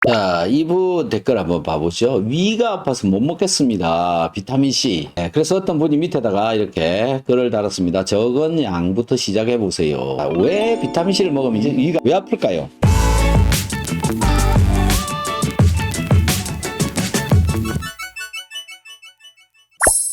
자, 이분 댓글 한번 봐보죠. 위가 아파서 못 먹겠습니다. 비타민C. 그래서 어떤 분이 밑에다가 이렇게 글을 달았습니다. 적은 양부터 시작해 보세요. 왜 비타민C를 먹으면 이제 위가 왜 아플까요?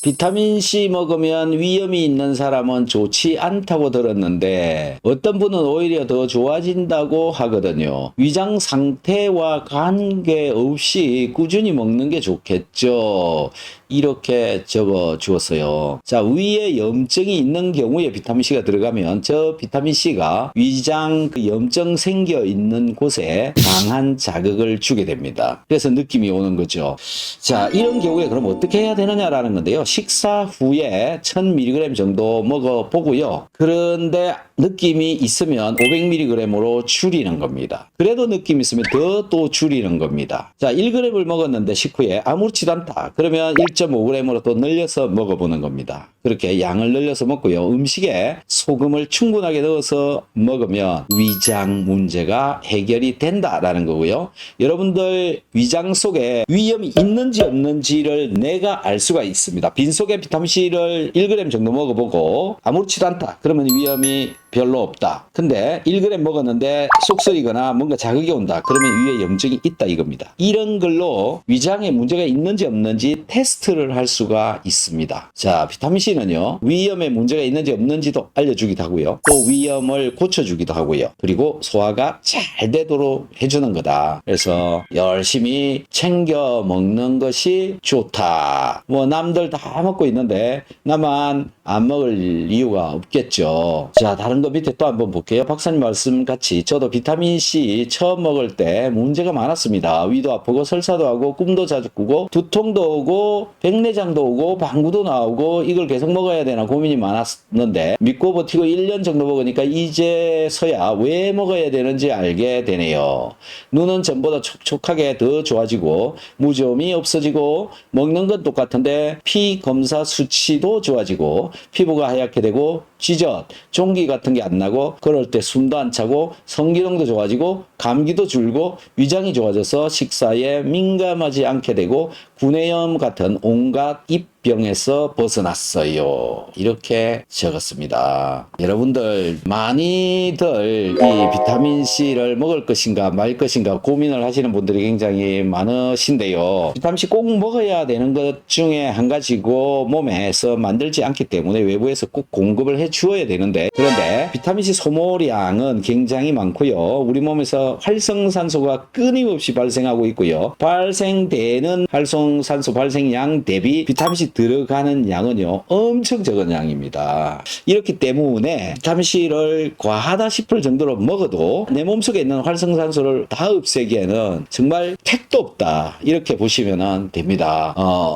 비타민C 먹으면 위염이 있는 사람은 좋지 않다고 들었는데 어떤 분은 오히려 더 좋아진다고 하거든요. 위장 상태와 관계없이 꾸준히 먹는 게 좋겠죠. 이렇게 적어 주었어요. 자, 위에 염증이 있는 경우에 비타민C가 들어가면 저 비타민C가 위장 그 염증 생겨 있는 곳에 강한 자극을 주게 됩니다. 그래서 느낌이 오는 거죠. 자, 이런 경우에 그럼 어떻게 해야 되느냐라는 건데요. 식사 후에 1000mg 정도 먹어보고요. 그런데 느낌이 있으면 500mg으로 줄이는 겁니다. 그래도 느낌이 있으면 더 또 줄이는 겁니다. 자, 1g을 먹었는데 식후에 아무렇지도 않다. 그러면 1.5g으로 또 늘려서 먹어보는 겁니다. 그렇게 양을 늘려서 먹고요. 음식에 소금을 충분하게 넣어서 먹으면 위장 문제가 해결이 된다라는 거고요. 여러분들 위장 속에 위염이 있는지 없는지를 내가 알 수가 있습니다. 빈속에 비타민C를 1g 정도 먹어보고 아무렇지도 않다. 그러면 위염이 별로 없다. 근데 1g 먹었는데 쏙 쓰리거나 뭔가 자극이 온다. 그러면 위에 염증이 있다 이겁니다. 이런 걸로 위장에 문제가 있는지 없는지 테스트를 할 수가 있습니다. 자, 비타민C는요. 위염에 문제가 있는지 없는지도 알려주기도 하고요. 또 위염을 고쳐주기도 하고요. 그리고 소화가 잘 되도록 해주는 거다. 그래서 열심히 챙겨 먹는 것이 좋다. 뭐 남들 다 먹고 있는데 나만 안 먹을 이유가 없겠죠. 자, 다른 거 밑에 또 한번 볼게요. 박사님 말씀 같이 저도 비타민C 처음 먹을 때 문제가 많았습니다. 위도 아프고 설사도 하고 꿈도 자주 꾸고 두통도 오고 백내장도 오고 방구도 나오고 이걸 계속 먹어야 되나 고민이 많았는데 믿고 버티고 1년 정도 먹으니까 이제서야 왜 먹어야 되는지 알게 되네요. 눈은 전보다 촉촉하게 더 좋아지고 무좀이 없어지고 먹는 건 똑같은데 피 검사 수치도 좋아지고 피부가 하얗게 되고 쥐젖, 종기 같은 게 안 나고 그럴 때 숨도 안 차고 성기능도 좋아지고 감기도 줄고 위장이 좋아져서 식사에 민감하지 않게 되고 구내염 같은 온갖 입병에서 벗어났어요. 이렇게 적었습니다. 여러분들 많이들 이 비타민C를 먹을 것인가 말 것인가 고민을 하시는 분들이 굉장히 많으신데요. 비타민C 꼭 먹어야 되는 것 중에 한 가지고 몸에서 만들지 않기 때문에 외부에서 꼭 공급을 해 주어야 되는데 그런데 비타민C 소모량은 굉장히 많고요. 우리 몸에서 활성산소가 끊임없이 발생하고 있고요. 발생되는 활성산소 발생량 대비 비타민C 들어가는 양은요 엄청 적은 양입니다. 이렇기 때문에 비타민C를 과하다 싶을 정도로 먹어도 내 몸속에 있는 활성산소를 다 없애기에는 정말 택도 없다 이렇게 보시면 됩니다.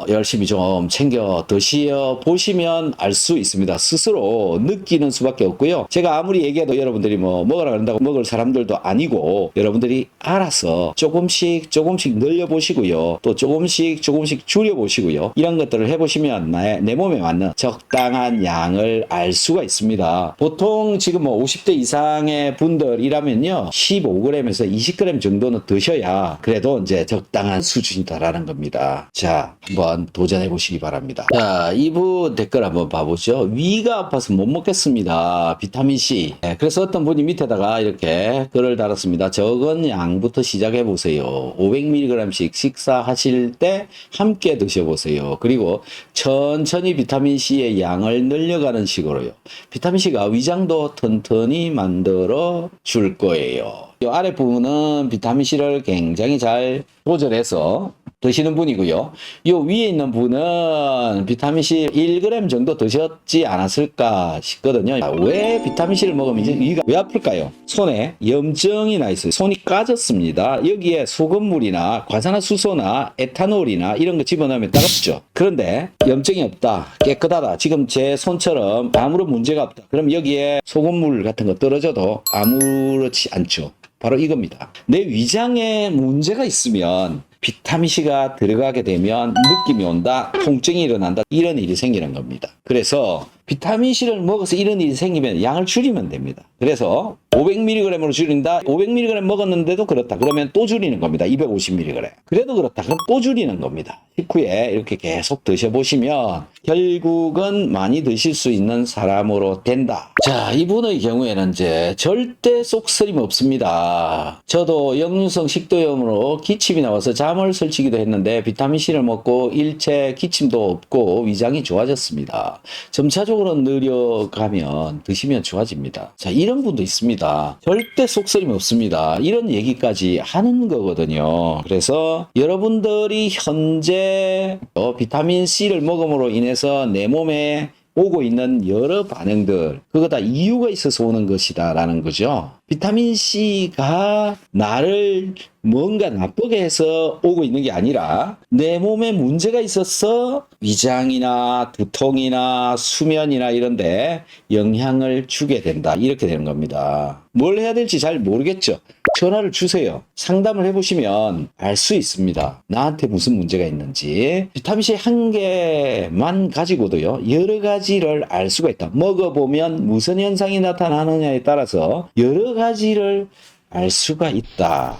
열심히 좀 챙겨 드시어 보시면 알 수 있습니다. 스스로 느끼는 수밖에 없고요. 제가 아무리 얘기해도 여러분들이 뭐 먹으라 그런다고 먹을 사람들도 아니고 여러분들이 알아서 조금씩 늘려보시고요. 또 조금씩 줄여보시고요. 이런 것들을 해보시면 내 몸에 맞는 적당한 양을 알 수가 있습니다. 보통 지금 뭐 50대 이상의 분들이라면요 15g에서 20g 정도는 드셔야 그래도 이제 적당한 수준이다라는 겁니다. 자, 한번 도전해 보시기 바랍니다. 자, 이분 댓글 한번 봐보죠. 위가 아파서 못 먹겠습니다. 비타민C. 그래서 어떤 분이 밑에다가 이렇게 글을 달았습니다. 적은 양부터 시작해 보세요. 500mg씩 식사하실 때 함께 드셔보세요. 그리고 천천히 비타민C의 양을 늘려가는 식으로요. 비타민C가 위장도 튼튼히 만들어 줄 거예요. 이 아랫부분은 비타민C를 굉장히 잘 조절해서 드시는 분이고요. 이 위에 있는 분은 비타민C 1g 정도 드셨지 않았을까 싶거든요. 왜 비타민C를 먹으면 이제 위가 왜 아플까요? 손에 염증이 나 있어요. 손이 까졌습니다. 여기에 소금물이나 과산화수소나 에탄올이나 이런 거 집어넣으면 따갑죠. 그런데 염증이 없다. 깨끗하다. 지금 제 손처럼 아무런 문제가 없다. 그럼 여기에 소금물 같은 거 떨어져도 아무렇지 않죠. 바로 이겁니다. 내 위장에 문제가 있으면 비타민C가 들어가게 되면 느낌이 온다, 통증이 일어난다, 이런 일이 생기는 겁니다. 그래서 비타민C를 먹어서 이런 일이 생기면 양을 줄이면 됩니다. 그래서 500mg으로 줄인다. 500mg 먹었는데도 그렇다. 그러면 또 줄이는 겁니다. 250mg. 그래도 그렇다. 그럼 또 줄이는 겁니다. 식후에 이렇게 계속 드셔보시면 결국은 많이 드실 수 있는 사람으로 된다. 자, 이분의 경우에는 이제 절대 속쓰림 없습니다. 저도 역류성 식도염으로 기침이 나와서 잠을 설치기도 했는데 비타민C를 먹고 일체 기침도 없고 위장이 좋아졌습니다. 점차적으로 늘려가면 드시면 좋아집니다. 자, 이런 분도 있습니다. 절대 속쓰림 없습니다. 이런 얘기까지 하는 거거든요. 그래서 여러분들이 현재 비타민C를 먹음으로 인해서 내 몸에 오고 있는 여러 반응들, 그거 다 이유가 있어서 오는 것이다 라는 거죠. 비타민C가 나를 뭔가 나쁘게 해서 오고 있는 게 아니라 내 몸에 문제가 있어서 위장이나 두통이나 수면이나 이런데 영향을 주게 된다. 이렇게 되는 겁니다. 뭘 해야 될지 잘 모르겠죠. 전화를 주세요. 상담을 해보시면 알 수 있습니다. 나한테 무슨 문제가 있는지. 비타민C 한 개만 가지고도요, 여러 가지를 알 수가 있다. 먹어보면 무슨 현상이 나타나느냐에 따라서 여러 가지를 알 수가 있다.